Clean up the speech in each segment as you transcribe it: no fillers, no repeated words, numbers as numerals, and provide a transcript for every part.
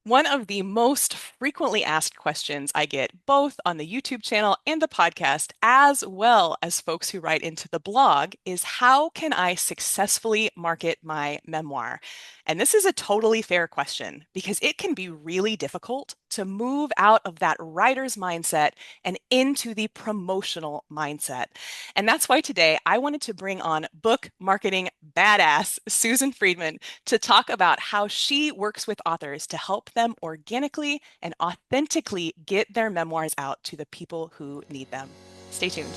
One of the most frequently asked questions I get both on the YouTube channel and the podcast, as well as folks who write into the blog, is how can I successfully market my memoir? And this is a totally fair question because it can be really difficult to move out of that writer's mindset and into the promotional mindset. And that's why today I wanted to bring on book marketing badass Susan Friedmann to talk about how she works with authors to help them organically and authentically get their memoirs out to the people who need them. Stay tuned.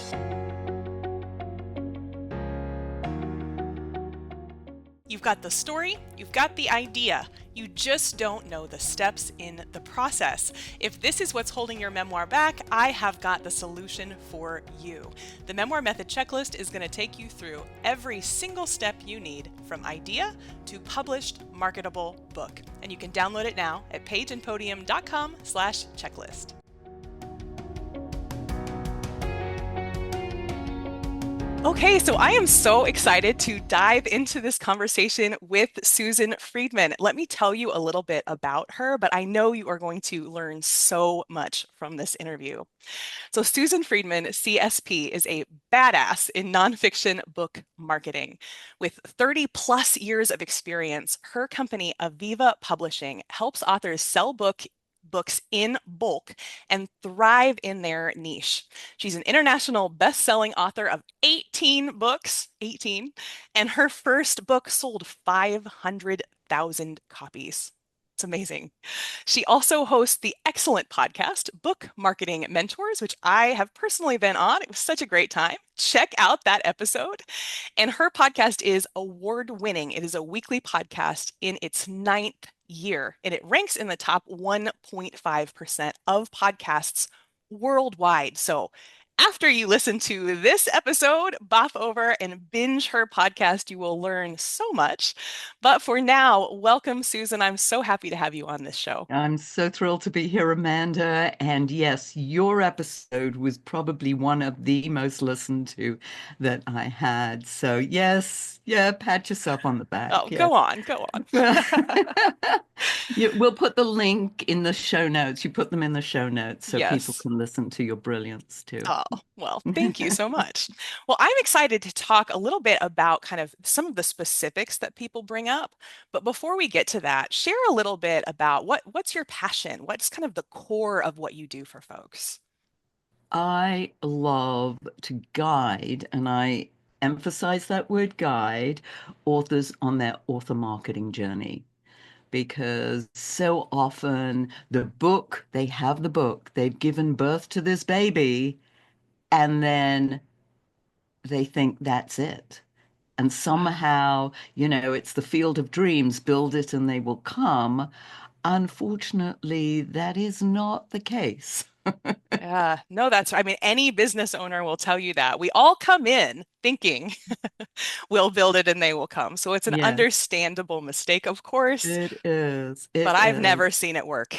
You've got the story, you've got the idea, you just don't know the steps in the process. If this is what's holding your memoir back, I have got the solution for you. The Memoir Method Checklist is going to take you through every single step you need from idea to published marketable book. And you can download it now at pageandpodium.com/checklist. Okay, so I am so excited to dive into this conversation with Susan Friedmann. Let me tell you a little bit about her, but I know you are going to learn so much from this interview. So Susan Friedmann, CSP, is a badass in nonfiction book marketing. With 30 plus years of experience, her company, Aviva Publishing, helps authors sell books in bulk and thrive in their niche. She's an international best-selling author of 18 books, 18, and her first book sold 500,000 copies. It's amazing. She also hosts the excellent podcast, Book Marketing Mentors, which I have personally been on. It was such a great time. Check out that episode. And her podcast is award-winning. It is a weekly podcast in its ninth year, and it ranks in the top 1.5% of podcasts worldwide. So after you listen to this episode, bop over and binge her podcast. You will learn so much. But for now, welcome, Susan. I'm so happy to have you on this show. I'm so thrilled to be here, Amanda. And yes, your episode was probably one of the most listened to that I had. So yes, yeah, pat yourself on the back. Oh, Yes. go on, go on. We'll put the link in the show notes. You put them in the show notes so people Yes. can listen to your brilliance too. Oh, well, thank you so much. Well, I'm excited to talk a little bit about kind of some of the specifics that people bring up. But before we get to that, share a little bit about what's your passion? What's kind of the core of what you do for folks? I love to guide, and I emphasize that word guide, authors on their author marketing journey. Because so often they have the book, they've given birth to this baby, and then they think that's it. And Wow. somehow, it's the field of dreams, build it and they will come. Unfortunately, that is not the case. Yeah, no, I mean, any business owner will tell you that. We all come in thinking we'll build it and they will come. So it's an Yeah, understandable mistake, of course, it is. but It I've is. never seen it work.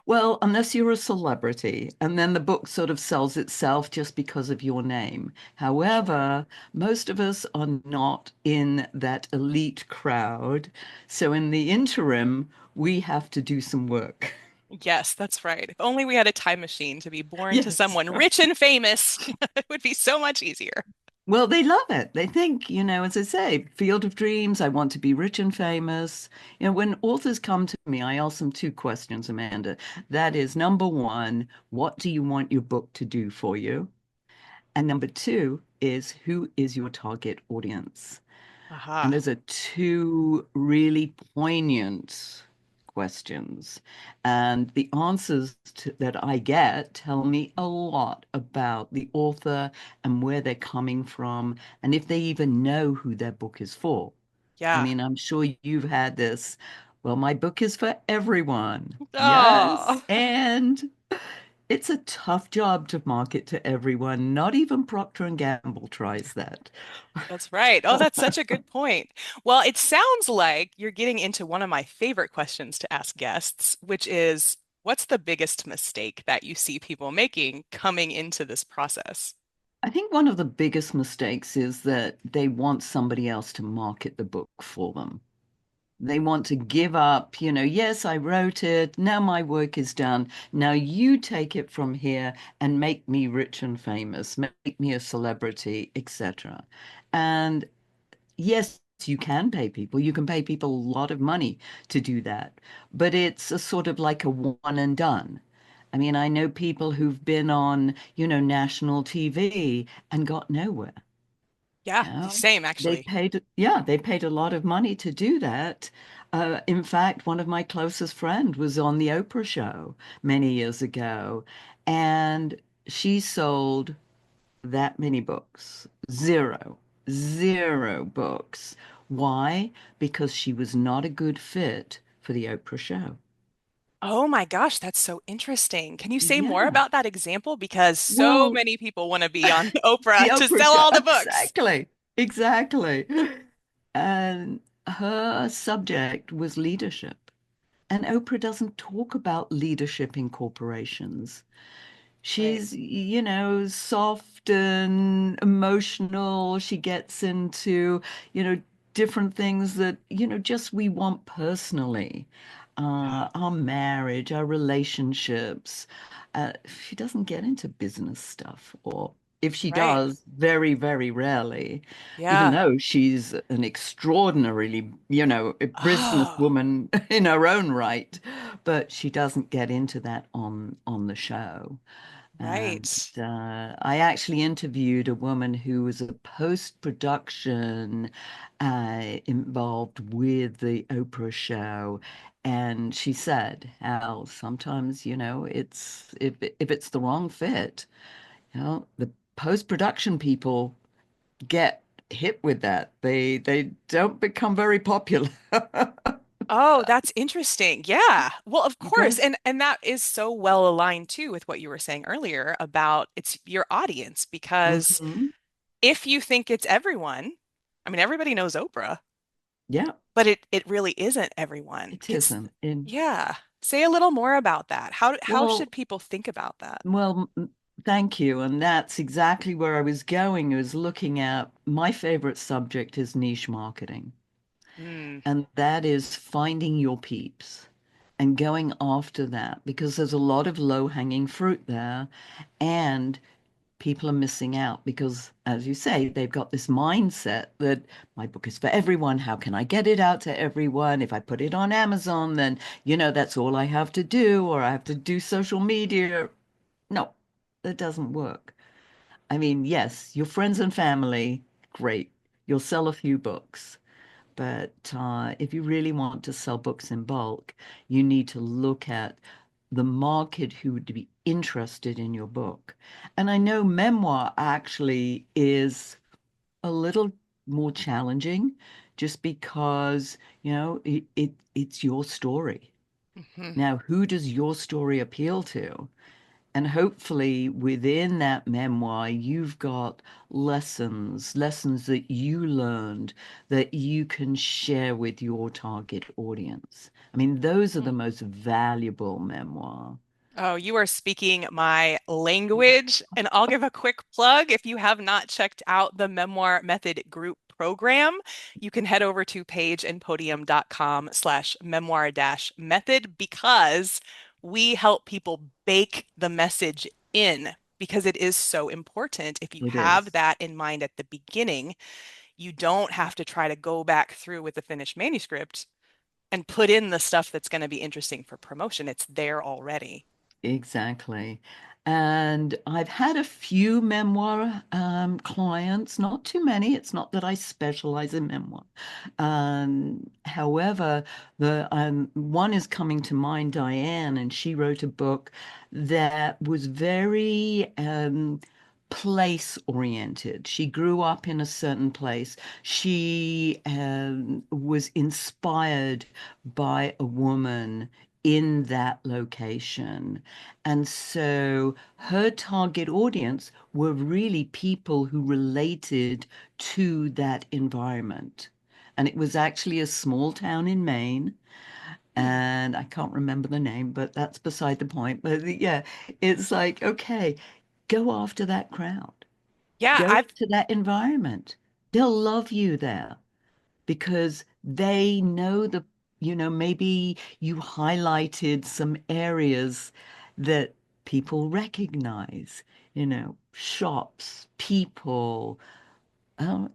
Well, unless you're a celebrity, and then the book sort of sells itself just because of your name. However, most of us are not in that elite crowd. So in the interim, we have to do some work. Yes, that's right. If only we had a time machine to be born to Yes. someone rich and famous, it would be so much easier. Well, they love it. They think, as I say, field of dreams, I want to be rich and famous. When authors come to me, I ask them two questions, Amanda. That is, number one, what do you want your book to do for you? And number two is, who is your target audience? And Aha. those are two really poignant questions. And the that I get tell me a lot about the author and where they're coming from, and if they even know who their book is for. I Yeah. mean, I'm sure you've had this. Well, my book is for everyone. Oh, Yes. And it's a tough job to market to everyone. Not even Procter and Gamble tries that. that's right. Oh, that's such a good point. Well, it sounds like you're getting into one of my favorite questions to ask guests, which is, what's the biggest mistake that you see people making coming into this process? I think one of the biggest mistakes is that they want somebody else to market the book for them. They want to give up, yes, I wrote it. Now my work is done. Now you take it from here and make me rich and famous, make me a celebrity, etc. And yes, you can pay people. You can pay people a lot of money to do that. But it's a sort of like a one and done. I mean, I know people who've been on, national TV and got nowhere. Yeah, You know, same they actually. paid, yeah, they paid a lot of money to do that. In fact, one of my closest friend was on the Oprah show many years ago, and she sold that many books. Zero books. Why? Because she was not a good fit for the Oprah show. Oh my gosh, that's so interesting. Can you say more Yeah. about that example? Because so Well, many people want to be on the Oprah to Oprah sell show, all the books. exactly. Exactly. And her subject was leadership. And Oprah doesn't talk about leadership in corporations. Right. She's, soft and emotional. She gets into, you know, different things that, just we want personally. Yeah. Our marriage, our relationships. She doesn't get into business stuff, or if she Right. does, very, very rarely, even Yeah. though she's an extraordinarily, a Oh, businesswoman in her own right, but she doesn't get into that on the show. And right. I actually interviewed a woman who was a post-production involved with the Oprah show, and she said how sometimes, it's if it's the wrong fit, the post-production people get hit with that. They don't become very popular. Oh, that's interesting. Yeah. Well, of course. Okay. And that is so well aligned too with what you were saying earlier about it's your audience because Hmm. if you think it's everyone, I mean everybody knows Oprah, Yeah, but it really isn't everyone. it isn't. Yeah. Say a little more about that. How Well, should people think about that? Well, thank you. And that's exactly where I was going. I was looking at my favorite subject is niche marketing. Mm, And that is finding your peeps and going after that because there's a lot of low-hanging fruit there. And people are missing out because, as you say, they've got this mindset that my book is for everyone. How can I get it out to everyone? If I put it on Amazon, then, that's all I have to do, or I have to do social media. No, that doesn't work. I mean, yes, your friends and family, great. You'll sell a few books. But if you really want to sell books in bulk, you need to look at the market who would be interested in your book. And I know memoir actually is a little more challenging just because, it's your story. mhm. Now, who does your story appeal to? And hopefully within that memoir, you've got lessons that you learned that you can share with your target audience. I mean, those are the most valuable memoir. Oh, you are speaking my language. And I'll give a quick plug. If you have not checked out the Memoir Method group program, you can head over to pageandpodium.com/memoir dash method because we help people bake the message in because it is so important. If you It have is. that in mind at the beginning, you don't have to try to go back through with the finished manuscript and put in the stuff that's going to be interesting for promotion. It's there already. Exactly. And I've had a few memoir clients, not too many. It's not that I specialize in memoir. However, the one is coming to mind, Diane, and she wrote a book that was very place oriented. She grew up in a certain place. She was inspired by a woman in that location. And so her target audience were really people who related to that environment. And it was actually a small town in Maine. Hmm. And I can't remember the name, but that's beside the point. But yeah, it's like, okay, go after that crowd, Yeah, go I've to that environment. They'll love you there because they know the maybe you highlighted some areas that people recognize, shops, people, uh,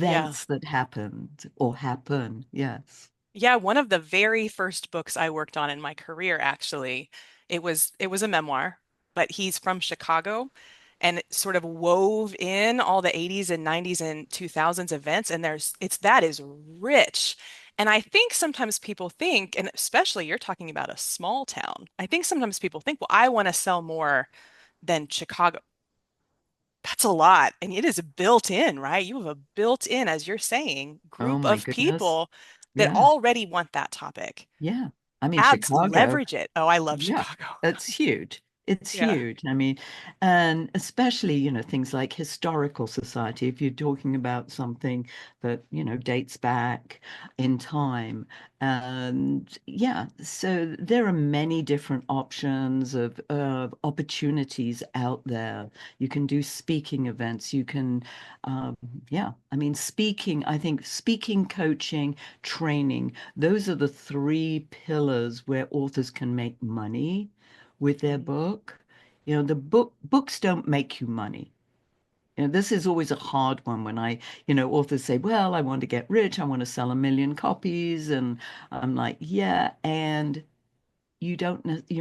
Yeah. events that happened or happen. Yes. Yeah, one of the very first books I worked on in my career, actually, it was a memoir, but he's from Chicago and it sort of wove in all the 80s and 90s and 2000s events and that is rich. And I think sometimes people think, and especially you're talking about a small town, I think sometimes people think, well, I want to sell more than Chicago. That's a lot. And it is built in, right? You have a built in, as you're saying, Oh group my of goodness. people that Yeah. already want that topic. Yeah. I mean, Ads Chicago. leverage it. Oh, I love Yeah, Chicago. it's huge. It's Yeah, huge. I mean, and especially, things like historical society, if you're talking about something that, dates back in time. And yeah, so there are many different options of opportunities out there. You can do speaking events. You can, yeah, I mean, I think speaking, coaching, training. Those are the three pillars where authors can make money with their mhm, book. The books don't make you money. This is always a hard one when authors say, well, I want to get rich, I want to sell 1 million copies. And I'm like, yeah, and you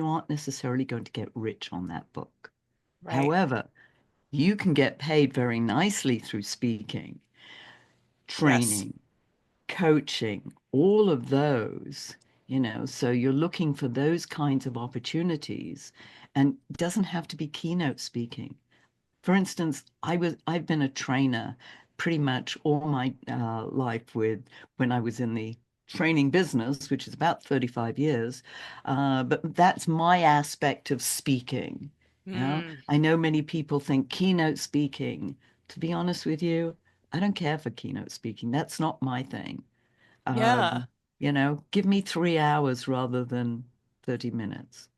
aren't necessarily going to get rich on that book. right. However, you can get paid very nicely through speaking, Yes. training, coaching, all of those, so you're looking for those kinds of opportunities, and it doesn't have to be keynote speaking. For instance, I've been a trainer pretty much all my life when I was in the training business, which is about 35 years. But that's my aspect of speaking. Mm, I know many people think keynote speaking. To be honest with you, I don't care for keynote speaking. That's not my thing. yeah. Um, Give me 3 hours rather than 30 minutes.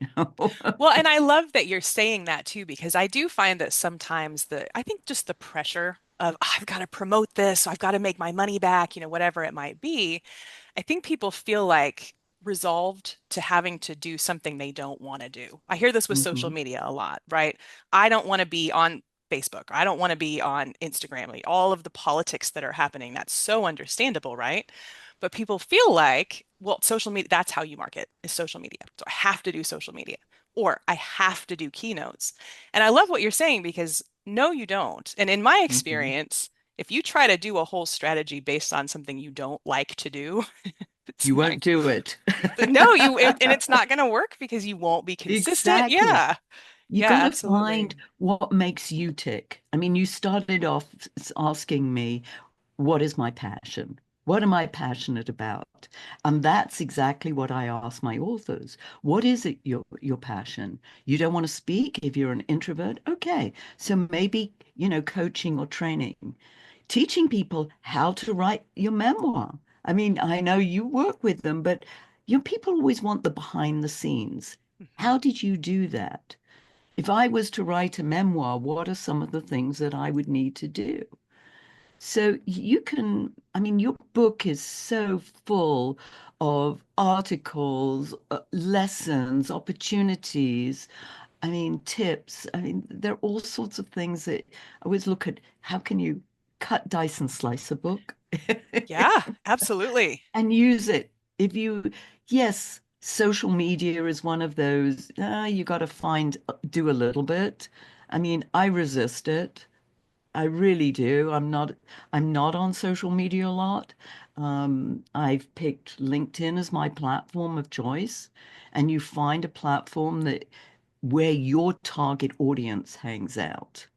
Well, and I love that you're saying that too, because I do find that sometimes I think just the pressure of, "Oh, I've got to promote this, I've got to make my money back, whatever it might be. I think people feel like resolved to having to do something they don't want to do. I hear this with social Mhm. media a lot, right? I don't want to be on Facebook. I don't want to be on Instagram. Like all of the politics that are happening, that's so understandable, right? But people feel like, well, social media, that's how you market is social media. So I have to do social media or I have to do keynotes. And I love what you're saying because no, you don't. And in my Mhm. experience, if you try to do a whole strategy based on something you don't like to do, it's You not, won't do it. no, and it's not going to work because you won't be consistent. Exactly. Yeah. You got Yeah, to absolutely. find what makes you tick. I mean, you started off asking me, what is my passion? What am I passionate about? And that's exactly what I ask my authors. What is it your passion? You don't want to speak if you're an introvert? Okay. So maybe, coaching or training, teaching people how to write your memoir. I mean, I know you work with them, but people always want the behind the scenes. Mhm. How did you do that? If I was to write a memoir, what are some of the things that I would need to do? So I mean, your book is so full of articles, lessons, opportunities. I mean, tips. I mean, there are all sorts of things that I always look at. How can you cut, dice, and slice a book Yeah, absolutely. and use it? If you, yes, social media is one of those. You got to do a little bit. I mean, I resist it. I really do. I'm not on social media a lot. I've picked LinkedIn as my platform of choice, and you find a platform that where your target audience hangs out.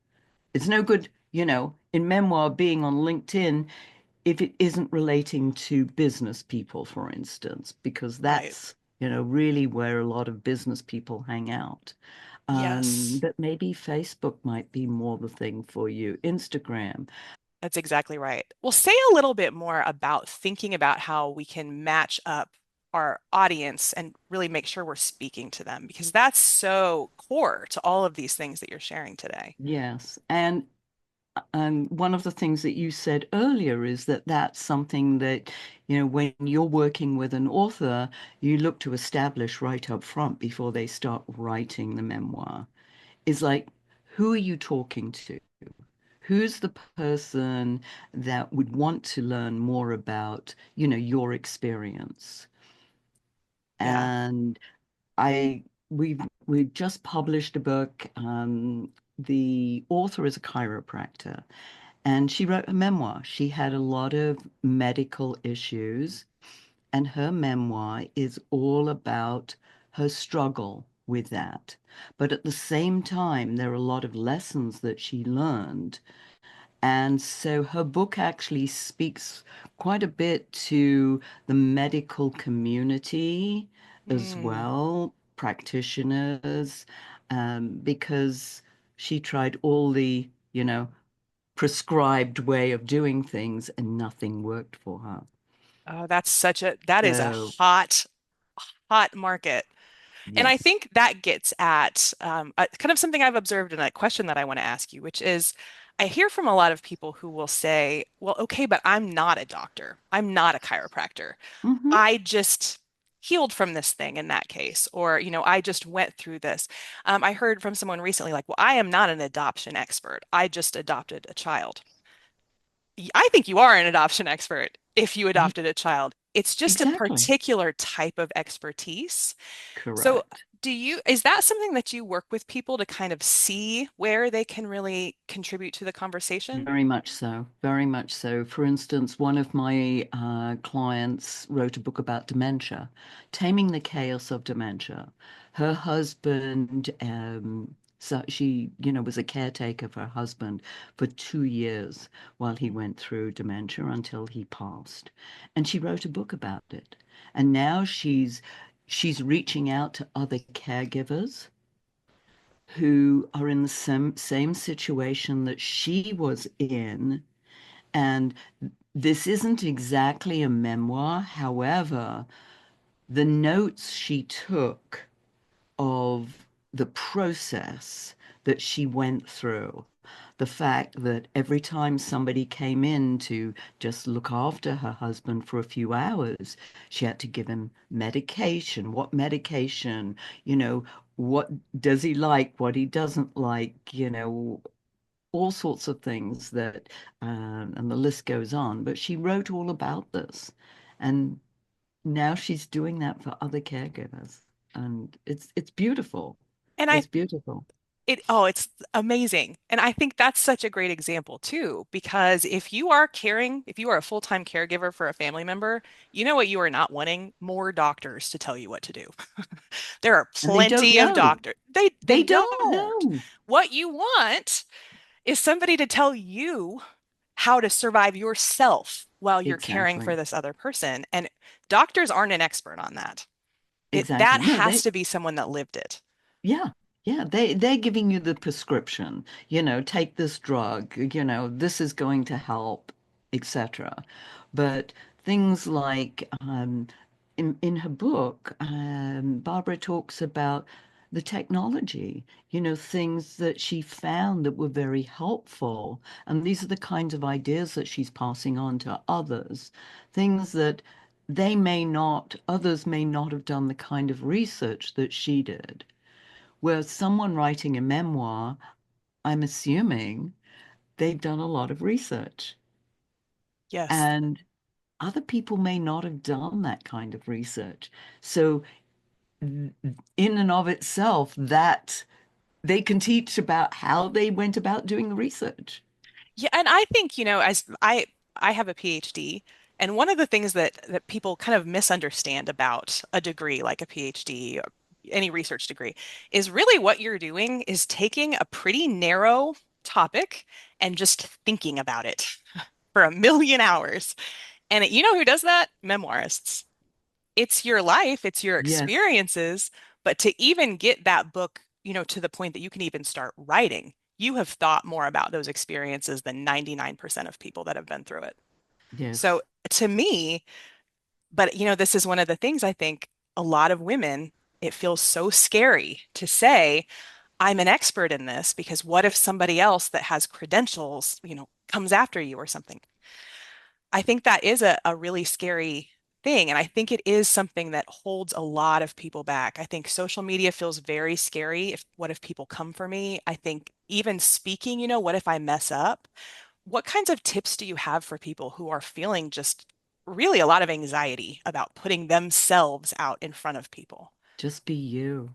It's no good, in memoir being on LinkedIn if it isn't relating to business people, for instance, because Right. that's, really where a lot of business people hang out. Yes, But maybe Facebook might be more the thing for you, Instagram. that's exactly right. Well, say a little bit more about thinking about how we can match up our audience and really make sure we're speaking to them because that's so core to all of these things that you're sharing today. Yes. And And one of the things that you said earlier is that that's something that, when you're working with an author, you look to establish right up front before they start writing the memoir. Is like, who are you talking to? Who's the person that would want to learn more about, your experience? Yeah. And I we've just published a book. The author is a chiropractor, and she wrote a memoir. She had a lot of medical issues, and her memoir is all about her struggle with that. But at the same time, there are a lot of lessons that she learned. And so her book actually speaks quite a bit to the medical community as Mm. well, practitioners, because she tried all the, prescribed way of doing things and nothing worked for her. Oh, that is a So, hot market. And I yes. think that gets at kind of something I've observed in a question that I want to ask you, which is I hear from a lot of people who will say, well, okay, but I'm not a doctor. I'm not a chiropractor. Hmm. I just healed from this thing in that case, or, I just went through this. I heard from someone recently, like, well, I am not an adoption expert. I just adopted a child. I think you are an adoption expert if you adopted a child. It's just a Exactly. particular type of expertise. So, Correct. is that something that you work with people to kind of see where they can really contribute to the conversation? Very much so. Very much so. For instance, one of my clients wrote a book about dementia, Taming the Chaos of Dementia. Her husband, so she, was a caretaker for her husband for 2 years while he went through dementia until he passed. And she wrote a book about it. And now she's reaching out to other caregivers who are in the same situation that she was in. And this isn't exactly a memoir. However, the notes she took of the process that she went through, the fact that every time somebody came in to just look after her husband for a few hours, she had to give him medication. What medication, what does he like, what he doesn't like, all sorts of things that, and the list goes on. But she wrote all about this. And now she's doing that for other caregivers. And it's beautiful. And I It's beautiful. it's amazing. And I think that's such a great example too, because if you are a full-time caregiver for a family member, you know what you are not wanting? More doctors to tell you what to do. There are And they don't plenty of know. doctors. They They don't don't. know. What you want is somebody to tell you how to survive yourself while you're caring for Exactly. this other person. And doctors aren't an expert on that. That Exactly. No, has to be someone that lived it. yeah, yeah, they're giving you the prescription, take this drug, this is going to help, etc. But things like in her book, Barbara talks about the technology, things that she found that were very helpful. And these are the kinds of ideas that she's passing on to others, things that others may not have done the kind of research that she did. Where someone writing a memoir, I'm assuming they've done a lot of research. Yes. And other people may not have done that kind of research. So, in and of itself, that they can teach about how they went about doing the research. Yeah, and I think, as I have a PhD, and one of the things that people kind of misunderstand about a degree like a PhD or any research degree is really what you're doing is taking a pretty narrow topic and just thinking about it for a million hours. And you know who does that? Memoirists. It's your life, it's your Yes, experiences, but to even get that book, to the point that you can even start writing, you have thought more about those experiences than 99% of people that have been through it. So yes, to me, but this is one of the things I think a lot of women, it feels so scary to say, I'm an expert in this because what if somebody else that has credentials, comes after you or something? I think that is a really scary thing. And I think it is something that holds a lot of people back. I think social media feels very scary. What if people come for me? I think even speaking, what if I mess up? What kinds of tips do you have for people who are feeling just really a lot of anxiety about putting themselves out in front of people? Just be you.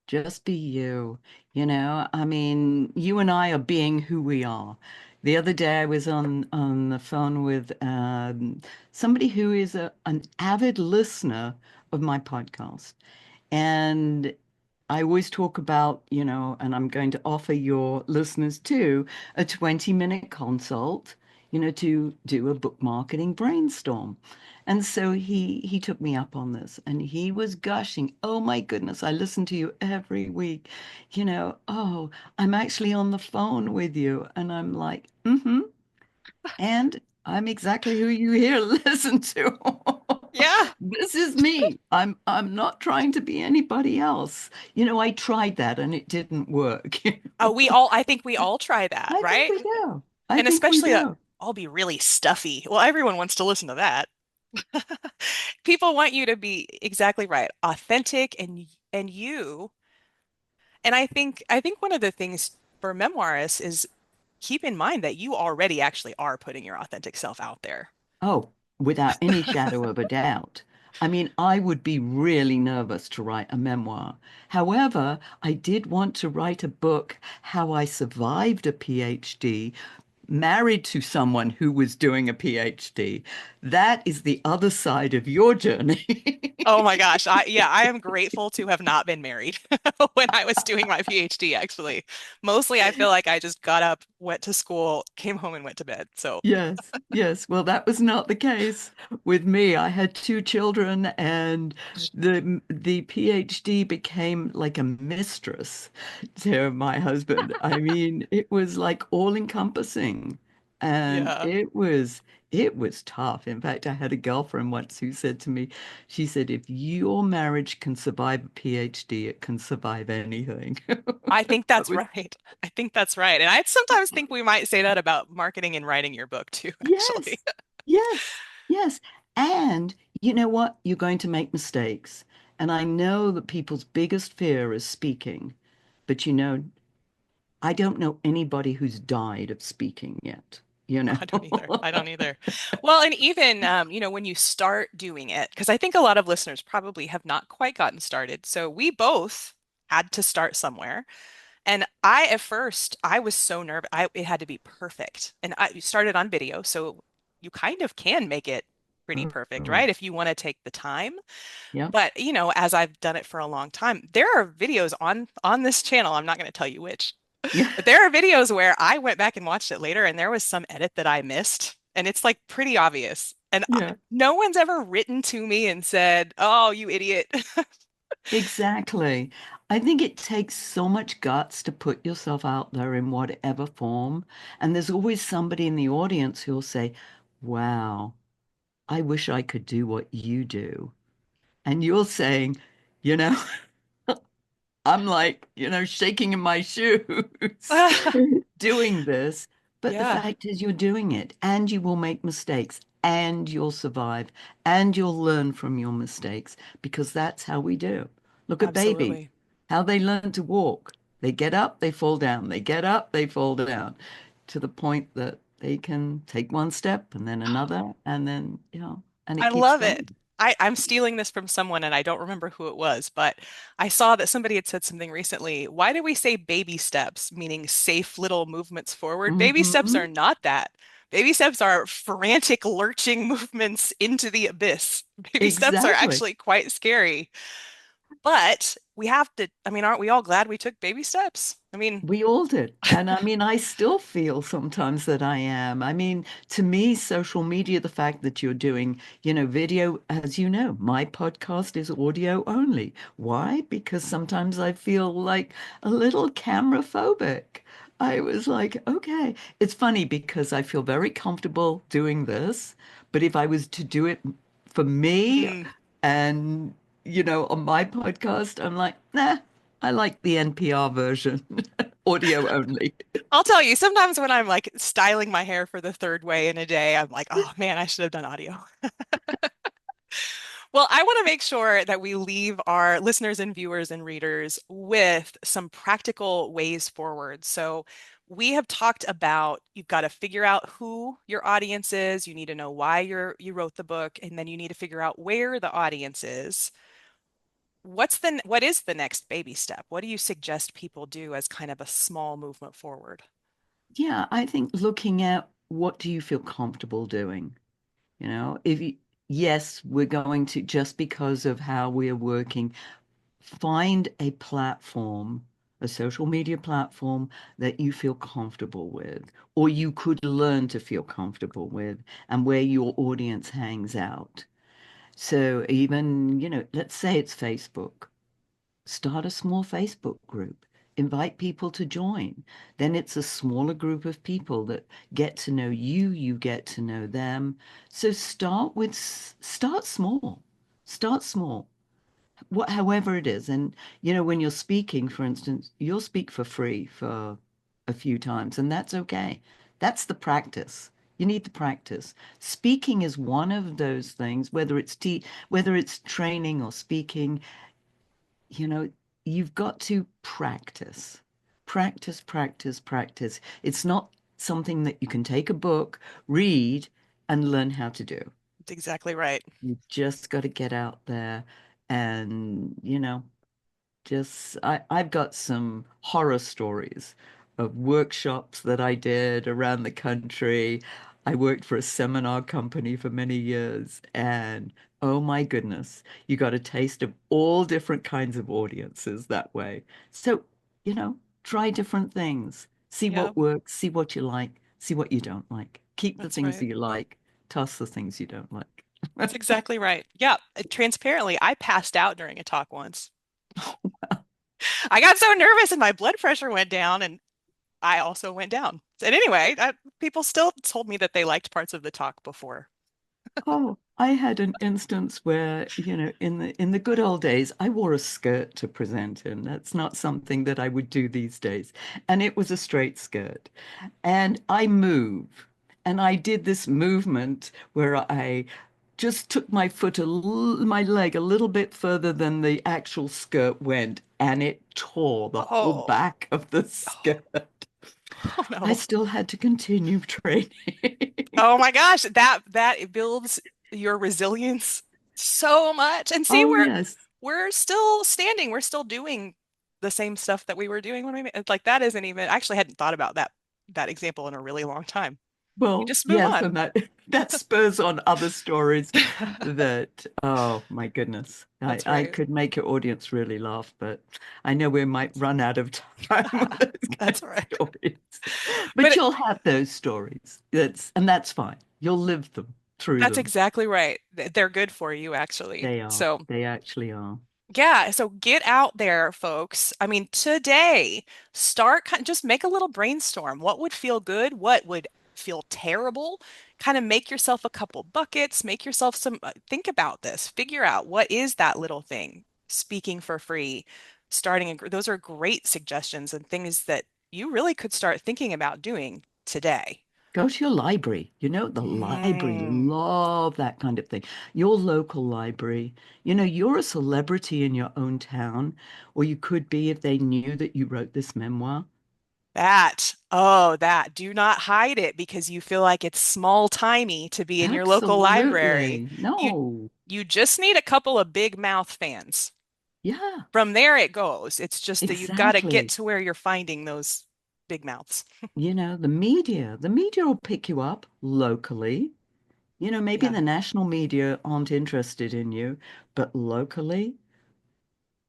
Just be you. I mean, you and I are being who we are. The other day I was on the phone with somebody who is an avid listener of my podcast. And I always talk about, and I'm going to offer your listeners too, a 20-minute consult, to do a book marketing brainstorm. And so he took me up on this and he was gushing, "Oh my goodness, I listen to you every week. Oh, I'm actually on the phone with you." And I'm like, "Mm-hmm. And I'm exactly who you here listen to. Yeah. This is me. I'm not trying to be anybody else. I tried that and it didn't work. I think we all try that, I think right? we do. I And think we especially do. I'll be really stuffy. Well, everyone wants to listen to that. People want you to be exactly right, authentic and you. And I think one of the things for memoirists is keep in mind that you already actually are putting your authentic self out there. Oh, without any shadow of a doubt. I mean, I would be really nervous to write a memoir. However, I did want to write a book, How I Survived a PhD, married to someone who was doing a PhD. That is the other side of your journey. Oh my gosh. I am grateful to have not been married when I was doing my PhD, actually. Mostly I feel like I just got up, went to school, came home and went to bed. So, Yes, yes. Well, that was not the case with me. I had two children, and the PhD became like a mistress to my husband. I mean, it was like all encompassing, and yeah. it was tough. In fact, I had a girlfriend once who said to me, she said, "If your marriage can survive a PhD, it can survive anything." I think That that's was right. I think that's right. And I sometimes think we might say that about marketing and writing your book too, actually. Yes, yes, yes. And you know what? You're going to make mistakes. And I know that people's biggest fear is speaking. But I don't know anybody who's died of speaking yet, you Oh, know? I don't either. I don't either. Well, and even when you start doing it, because I think a lot of listeners probably have not quite gotten started. So we both had to start somewhere. And at first, I was so nervous. It had to be perfect. And I started on video, so you kind of can make it pretty perfect, Oh, right? If you want to take the time. yeah, But, as I've done it for a long time, there are videos on this channel. I'm not going to tell you which, yeah, but there are videos where I went back and watched it later and there was some edit that I missed, and it's like pretty obvious. And yeah, no one's ever written to me and said, "Oh, you idiot." exactly. I think it takes so much guts to put yourself out there in whatever form. And there's always somebody in the audience who'll say, "Wow, I wish I could do what you do." And you're saying, you know, I'm like, shaking in my shoes doing this. But the Yeah, fact is, you're doing it and you will make mistakes and you'll survive and you'll learn from your mistakes because that's how we do. Look at babies, absolutely. how they learn to walk. They get up, they fall down. They get up, they fall down to the point that they can take one step and then another and then, and it I keeps love it. going. I'm stealing this from someone and I don't remember who it was, but I saw that somebody had said something recently. Why do we say baby steps, meaning safe little movements forward? Baby steps Hmm. are not that. Baby steps are frantic, lurching movements into the abyss. Baby steps are Exactly. actually quite scary. But we have to, I mean, aren't we all glad we took baby steps? I mean, We all did. And I mean, I still feel sometimes that I am. I mean, to me, social media, the fact that you're doing, video, as you know, my podcast is audio only. Why? Because sometimes I feel like a little camera phobic. I was like, okay. It's funny because I feel very comfortable doing this, but if I was to do it for me mm, and, on my podcast, I'm like, nah. I like the NPR version, audio only. I'll tell you, sometimes when I'm like styling my hair for the third way in a day, I'm like, oh man, I should have done audio. Well, I want to make sure that we leave our listeners and viewers and readers with some practical ways forward. So, we have talked about you've got to figure out who your audience is, you need to know why you wrote the book, and then you need to figure out where the audience is. What is the next baby step? What do you suggest people do as kind of a small movement forward? Yeah, I think looking at what do you feel comfortable doing? You know, if you, yes, we're going to, just because of how we're working, find a platform, a social media platform that you feel comfortable with, or you could learn to feel comfortable with, and where your audience hangs out. So even, let's say it's Facebook. Start a small Facebook group. Invite people to join. Then it's a smaller group of people that get to know you, you get to know them. So start small. Start small. However it is. And when you're speaking, for instance, you'll speak for free for a few times, and that's okay. That's the practice. You need the practice. Speaking is one of those things, whether it's training or speaking, you know, you've got to practice. Practice, practice, practice. It's not something that you can take a book, read, and learn how to do. That's exactly right. You've just got to get out there and, I've got some horror stories of workshops that I did around the country. I worked for a seminar company for many years, and oh my goodness, you got a taste of all different kinds of audiences that way. So, try different things, see Yeah, what works, see what you like, see what you don't like. Keep the that's things right. that you like, toss the things you don't like. That's exactly right. Yeah, transparently, I passed out during a talk once. I got so nervous and my blood pressure went down, and I also went down. And anyway, people still told me that they liked parts of the talk before. Oh, I had an instance where, in the good old days, I wore a skirt to present in. That's not something that I would do these days. And it was a straight skirt. And I move. And I did this movement where I just took my leg a little bit further than the actual skirt went, and it tore the whole Oh, back of the oh, skirt. oh I no. still had to continue training. Oh my gosh, that it builds your resilience so much. And see, Oh, yes. we're still standing. We're still doing the same stuff that we were doing when it's like that isn't even I actually hadn't thought about that example in a really long time. You Well, just move yes, on. and that that spurs on other stories that, oh my goodness, I, That's I right. could make your audience really laugh, but I know we might run out of time with those kind That's of right. stories. But But you'll have those stories. That's fine. You'll live them through that's them. exactly right. They're good for you, actually. They are. So They actually are. yeah, so get out there, folks. I mean, today, just make a little brainstorm. What would feel good? What would feel terrible? Kind of make yourself a couple buckets, make yourself think about this, figure out what is that little thing. Speaking for free, those are great suggestions and things that you really could start thinking about doing today. Go to your library. The library Mm, love that kind of thing. Your local library. You're a celebrity in your own town, or you could be if they knew that you wrote this memoir. that. Do not hide it because you feel like it's small timey to be in your local library. Absolutely. You No. you just need a couple of big mouth fans. Yeah, From there it goes. It's just that you've got to get exactly. to where you're finding those big mouths. The media will pick you up locally. Maybe Yeah. the national media aren't interested in you, but locally,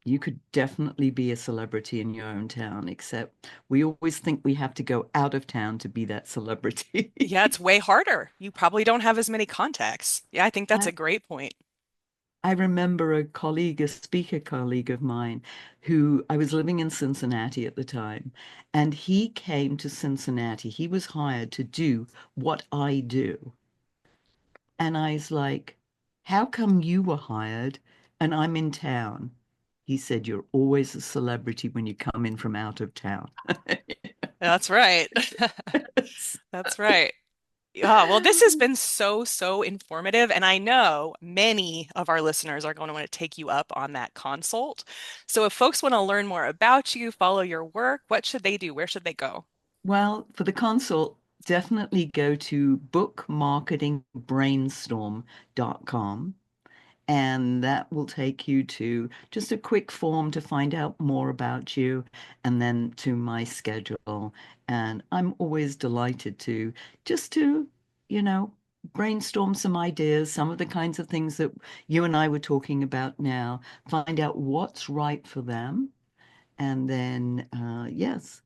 you could definitely be a celebrity in your own town, except we always think we have to go out of town to be that celebrity. Yeah, it's way harder. You probably don't have as many contacts. Yeah, I think that's I, a great point. I remember a speaker colleague of mine, who I was living in Cincinnati at the time, and he came to Cincinnati. He was hired to do what I do. And I was like, how come you were hired and I'm in town? He said, "You're always a celebrity when you come in from out of town." That's right. That's right. Well, this has been so informative, and I know many of our listeners are going to want to take you up on that consult. So if folks want to learn more about you, follow your work, what should they do? Where should they go? Well, for the consult, definitely go to bookmarketingbrainstorm.com. And that will take you to just a quick form to find out more about you and then to my schedule. And I'm always delighted to just to, you know, brainstorm some ideas, some of the kinds of things that you and I were talking about now, find out what's right for them. And then, yes.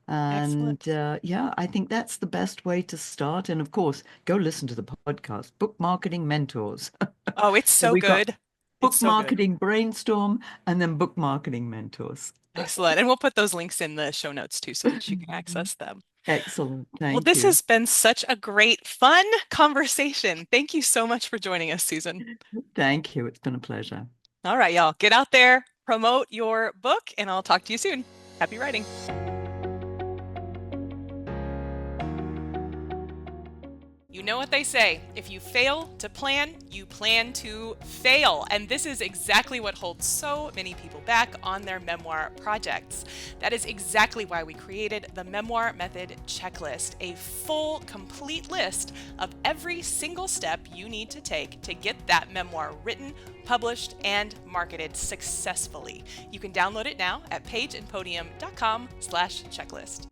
And Excellent. yeah, I think that's the best way to start. And of course, go listen to the podcast, Book Marketing Mentors. Oh, it's So so we got good. It's book so good. marketing brainstorm and then book marketing mentors. Excellent. And we'll put those links in the show notes too so that you can access them. Excellent. Well, Thank this you. has been such a great, fun conversation. Thank you so much for joining us, Susan. Thank you. It's been a pleasure. All right, y'all, get out there, promote your book, and I'll talk to you soon. Happy writing. You know what they say, if you fail to plan, you plan to fail. And this is exactly what holds so many people back on their memoir projects. That is exactly why we created the Memoir Method Checklist, a full, complete list of every single step you need to take to get that memoir written, published, and marketed successfully. You can download it now at pageandpodium.com/checklist.